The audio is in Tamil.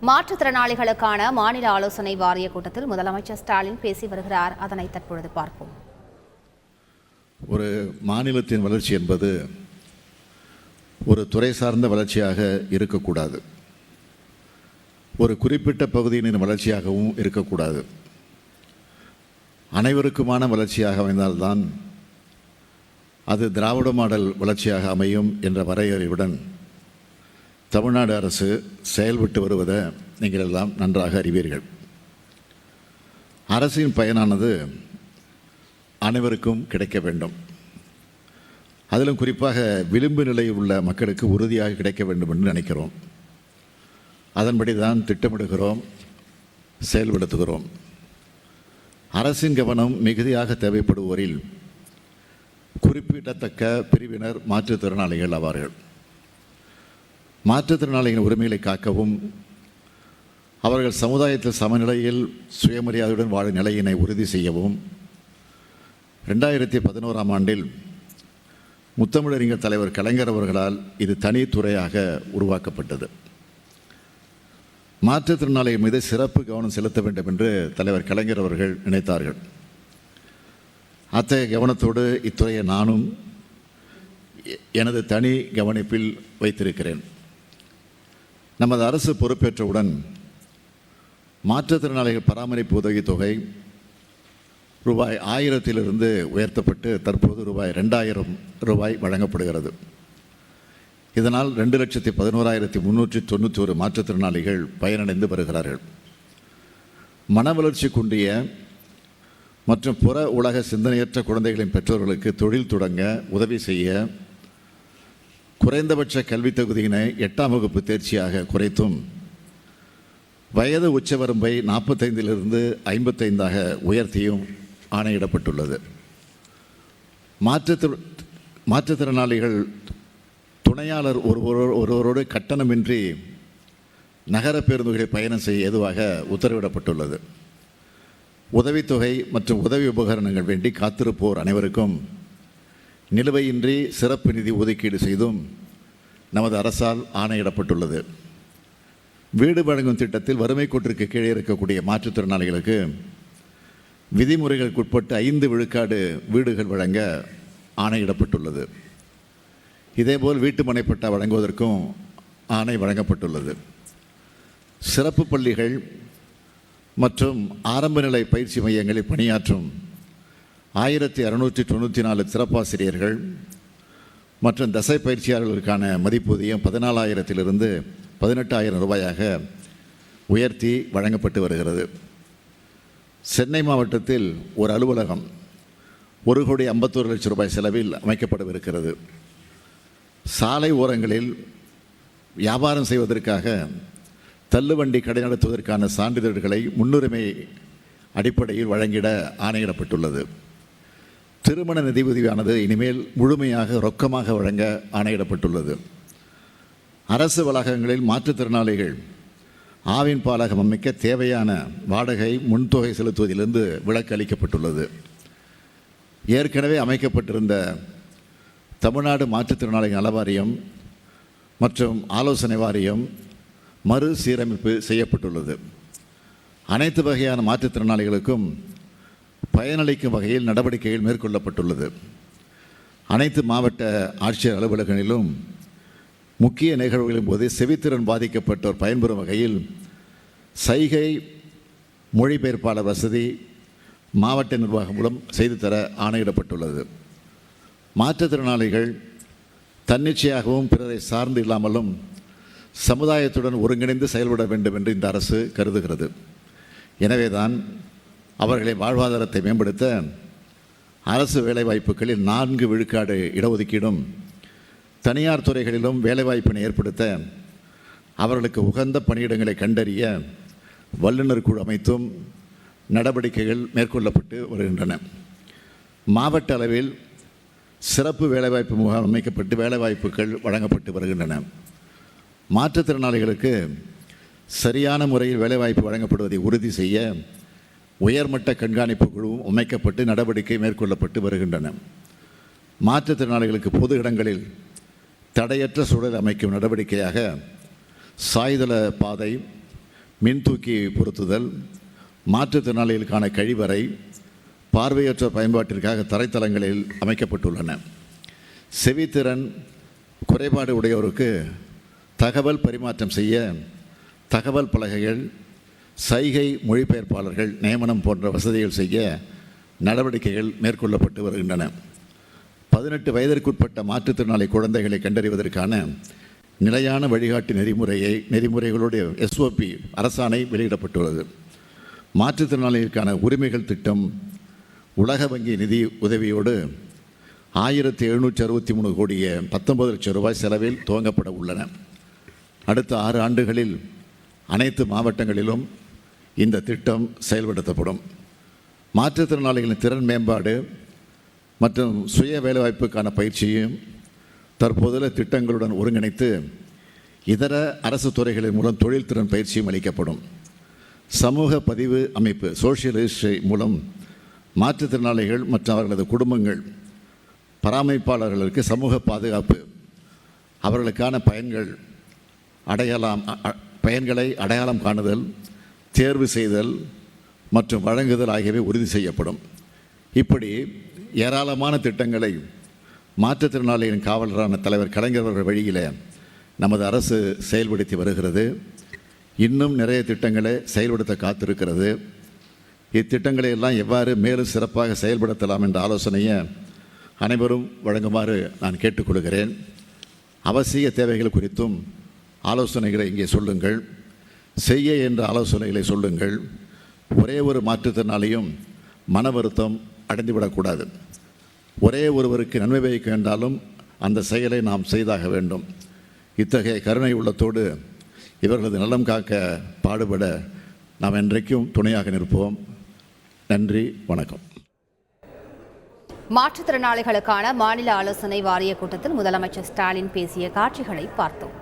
மாற்றுத்திறனாளிகளுக்கான மாநில ஆலோசனை வாரிய கூட்டத்தில் முதலமைச்சர் ஸ்டாலின் பேசி வருகிறார். அதனை தற்பொழுது பார்ப்போம். ஒரு மாநிலத்தின் வளர்ச்சி என்பது ஒரு துறை சார்ந்த வளர்ச்சியாக இருக்கக்கூடாது, ஒரு குறிப்பிட்ட பகுதியினின் வளர்ச்சியாகவும் இருக்கக்கூடாது. அனைவருக்குமான வளர்ச்சியாக அமைந்தால்தான் அது திராவிட மாடல் வளர்ச்சியாக அமையும் என்ற வரையறையுடன் தமிழ்நாடு அரசு செயல்பட்டு வருவதை நீங்கள் எல்லாம் நன்றாக அறிவீர்கள். அரசின் பயனானது அனைவருக்கும் கிடைக்க வேண்டும். அதிலும் குறிப்பாக விளிம்பு நிலையில் உள்ள மக்களுக்கு உறுதியாக கிடைக்க வேண்டும் என்று நினைக்கிறோம். அதன்படி தான் திட்டமிடுகிறோம், செயல்படுத்துகிறோம். அரசின் கவனம் மிகுதியாக தேவைப்படுவோரில் குறிப்பிடத்தக்க பிரிவினர் மாற்றுத்திறனாளிகள் ஆவார்கள். மாற்றுத்திறனாளிகளின் உரிமைகளை காக்கவும் அவர்கள் சமுதாயத்தில் சமநிலையில் சுயமரியாதையுடன் வாழும் நிலையினை உறுதி செய்யவும் 2011ஆம் ஆண்டில் முத்தமிழறிஞர் தலைவர் கலைஞர் அவர்களால் இது தனித்துறையாக உருவாக்கப்பட்டது. மாற்றுத்திறனாளிகள் மீது சிறப்பு கவனம் செலுத்த வேண்டும் என்று தலைவர் கலைஞர் அவர்கள் நினைத்தார்கள். அத்தகைய கவனத்தோடு இத்துறையை நானும் எனது தனி கவனிப்பில் வைத்திருக்கிறேன். நமது அரசு பொறுப்பேற்றவுடன் மாற்றுத்திறனாளிகள் பராமரிப்பு உதவித்தொகை ரூபாய் 1000 உயர்த்தப்பட்டு தற்போது ரூபாய் 2000 வழங்கப்படுகிறது. இதனால் 2,11,391 மாற்றுத்திறனாளிகள் பயனடைந்து வருகிறார்கள். மன வளர்ச்சி குன்றிய மற்றும் புற உலக சிந்தனையற்ற குழந்தைகளின் பெற்றோர்களுக்கு தொழில் தொடங்க உதவி செய்ய குறைந்தபட்ச கல்வி தகுதியினை 8ஆம் வகுப்பு தேர்ச்சியாக குறைத்தும் வயது உச்சவரம்பை 45 55ஆக உயர்த்தியும் ஆணையிடப்பட்டுள்ளது. மாற்றுத்திறனாளிகள் துணையாளர் ஒருவரோடு கட்டணமின்றி நகர பேருந்துகளில் பயணம் செய்ய ஏதுவாக உத்தரவிடப்பட்டுள்ளது. உதவித்தொகை மற்றும் உதவி உபகரணங்கள் வேண்டி காத்திருப்போர் அனைவருக்கும் நிலுவையின்றி சிறப்பு நிதி ஒதுக்கீடு செய்தும் நமது அரசால் ஆணையிடப்பட்டுள்ளது. வீடு வழங்கும் திட்டத்தில் வறுமை கோட்டிற்கு கீழே இருக்கக்கூடிய மாற்றுத்திறனாளிகளுக்கு விதிமுறைகளுக்குட்பட்டு 5 விழுக்காடு வீடுகள் வழங்க ஆணையிடப்பட்டுள்ளது. இதேபோல் வீட்டு மனைப்பட்டா வழங்குவதற்கும் ஆணை வழங்கப்பட்டுள்ளது. சிறப்பு பள்ளிகள் மற்றும் ஆரம்ப நிலை பயிற்சி மையங்களில் பணியாற்றும் 1694 சிறப்பாசிரியர்கள் மற்றும் தசை பயிற்சியாளர்களுக்கான மதிப்பூதியம் 14,000 18,000 உயர்த்தி வழங்கப்பட்டு வருகிறது. சென்னை மாவட்டத்தில் ஒரு அலுவலகம் 1,51,00,000 செலவில் அமைக்கப்படவிருக்கிறது. சாலை ஓரங்களில் வியாபாரம் செய்வதற்காக தள்ளுவண்டி கடை நடத்துவதற்கான சான்றிதழ்களை முன்னுரிமை அடிப்படையில் வழங்கிட ஆணையிடப்பட்டுள்ளது. திருமண நிதியுதவியானது இனிமேல் முழுமையாக ரொக்கமாக வழங்க ஆணையிடப்பட்டுள்ளது. அரசு வளாகங்களில் மாற்றுத்திறனாளிகள் ஆவின் பாலகம் அமைக்க தேவையான வாடகை முன்தொகை செலுத்துவதிலிருந்து விலக்கு அளிக்கப்பட்டுள்ளது. ஏற்கனவே அமைக்கப்பட்டிருந்த தமிழ்நாடு மாற்றுத்திறனாளிகள் நல வாரியம் மற்றும் ஆலோசனை வாரியம் மறுசீரமைப்பு செய்யப்பட்டுள்ளது. அனைத்து வகையான மாற்றுத்திறனாளிகளுக்கும் பயனளிக்கும் வகையில் நடவடிக்கைகள் மேற்கொள்ளப்பட்டுள்ளது. அனைத்து மாவட்ட ஆட்சியர் அலுவலகங்களிலும் முக்கிய நிகழ்வுகளின் போது செவித்திறன் பாதிக்கப்பட்டோர் பயன்பெறும் வகையில் சைகை மொழிபெயர்ப்பாளர் வசதி மாவட்ட நிர்வாகம் மூலம் செய்து தர ஆணையிடப்பட்டுள்ளது. மாற்றுத்திறனாளிகள் தன்னிச்சையாகவும் பிறரை சார்ந்து இல்லாமலும் சமுதாயத்துடன் ஒருங்கிணைந்து செயல்பட வேண்டும் என்று இந்த அரசு கருதுகிறது. எனவேதான் அவர்களின் வாழ்வாதாரத்தை மேம்படுத்த அரசு வேலைவாய்ப்புகளில் 4 விழுக்காடு இடஒதுக்கீடும் தனியார் துறைகளிலும் வேலைவாய்ப்பினை ஏற்படுத்த அவர்களுக்கு உகந்த பணியிடங்களை கண்டறிய வல்லுநர் குழு அமைத்தும் நடவடிக்கைகள் மேற்கொள்ளப்பட்டு வருகின்றன. மாவட்ட அளவில் சிறப்பு வேலைவாய்ப்பு முகாம் அமைக்கப்பட்டு வேலைவாய்ப்புகள் வழங்கப்பட்டு வருகின்றன. மாற்றுத்திறனாளிகளுக்கு சரியான முறையில் வேலைவாய்ப்பு வழங்கப்படுவதை உறுதி செய்ய உயர்மட்ட கண்காணிப்பு குழுவும் அமைக்கப்பட்டு நடவடிக்கை மேற்கொள்ளப்பட்டு வருகின்றன. மாற்றுத்திறனாளிகளுக்கு பொது இடங்களில் தடையற்ற சூழல் அமைக்கும் நடவடிக்கையாக சாய்தள பாதை, மின்தூக்கி பொருத்துதல், மாற்றுத்திறனாளிகளுக்கான கழிவறை, பார்வையற்ற பயன்பாட்டிற்காக தரைத்தளங்களில் அமைக்கப்பட்டுள்ளன. செவித்திறன் குறைபாடு உடையோருக்கு தகவல் பரிமாற்றம் செய்ய தகவல் பலகைகள், சைகை மொழிபெயர்ப்பாளர்கள் நியமனம் போன்ற வசதிகள் செய்ய நடவடிக்கைகள் மேற்கொள்ளப்பட்டு வருகின்றன. 18 வயதிற்குட்பட்ட மாற்றுத்திறனாளி குழந்தைகளை கண்டறிவதற்கான நிலையான வழிகாட்டு நெறிமுறைகளுடைய SOP அரசாணை வெளியிடப்பட்டுள்ளது. மாற்றுத்திறனாளிகளுக்கான உரிமைகள் திட்டம் உலக வங்கி நிதி உதவியோடு 1763 கோடியே 19 லட்சம் ரூபாய் செலவில் துவங்கப்பட உள்ளன. அடுத்த 6 ஆண்டுகளில் அனைத்து மாவட்டங்களிலும் இந்த திட்டம் செயல்படுத்தப்படும். மாற்றுத்திறனாளிகளின் திறன் மேம்பாடு மற்றும் சுய வேலைவாய்ப்புக்கான பயிற்சியும் தற்போதுள்ள திட்டங்களுடன் ஒருங்கிணைத்து இதர அரசு துறைகளின் மூலம் தொழில்திறன் பயிற்சியும் அளிக்கப்படும். சமூக பதிவு அமைப்பு சோஷியல் ரெஜிஸ்ட்ரி மூலம் மாற்றுத்திறனாளிகள் மற்றும் அவர்களது குடும்பங்கள் பராமரிப்பாளர்களுக்கு சமூக பாதுகாப்பு, அவர்களுக்கான பயன்களை அடையாளம் காணுதல், தேர்வு செய்தல் மற்றும் வழங்குதல் ஆகியவை உறுதி செய்யப்படும். இப்படி ஏராளமான திட்டங்களை மாற்றுத்திறனாளிகளின் காவலரான தலைவர் கலைஞர் அவர்கள் வழியில் நமது அரசு செயல்படுத்தி வருகிறது. இன்னும் நிறைய திட்டங்களை செயல்படுத்த காத்திருக்கிறது. இத்திட்டங்களை எல்லாம் எவ்வாறு மேலும் சிறப்பாக செயல்படுத்தலாம் என்ற ஆலோசனையை அனைவரும் வழங்குமாறு நான் கேட்டுக்கொள்கிறேன். அவசிய தேவைகள் குறித்தும் ஆலோசனைகளை இங்கே சொல்லுங்கள். செய்ய என்ற ஆலோசனைகளை சொல்லுங்கள். ஒரே ஒரு மாற்றுத்திறனாளியும் மன வருத்தம் அடைந்துவிடக்கூடாது. ஒரே ஒருவருக்கு நன்மை பயக்க வேண்டாலும் அந்த செயலை நாம் செய்தாக வேண்டும். இத்தகைய கருணை உள்ளத்தோடு இவர்களது நலம் காக்க பாடுபட நாம் என்றைக்கும் துணையாக நிற்போம். நன்றி, வணக்கம். மாற்றுத்திறனாளிகளுக்கான மாநில ஆலோசனை வாரிய கூட்டத்தில் முதலமைச்சர் ஸ்டாலின் பேசிய காட்சிகளை பார்த்தோம்.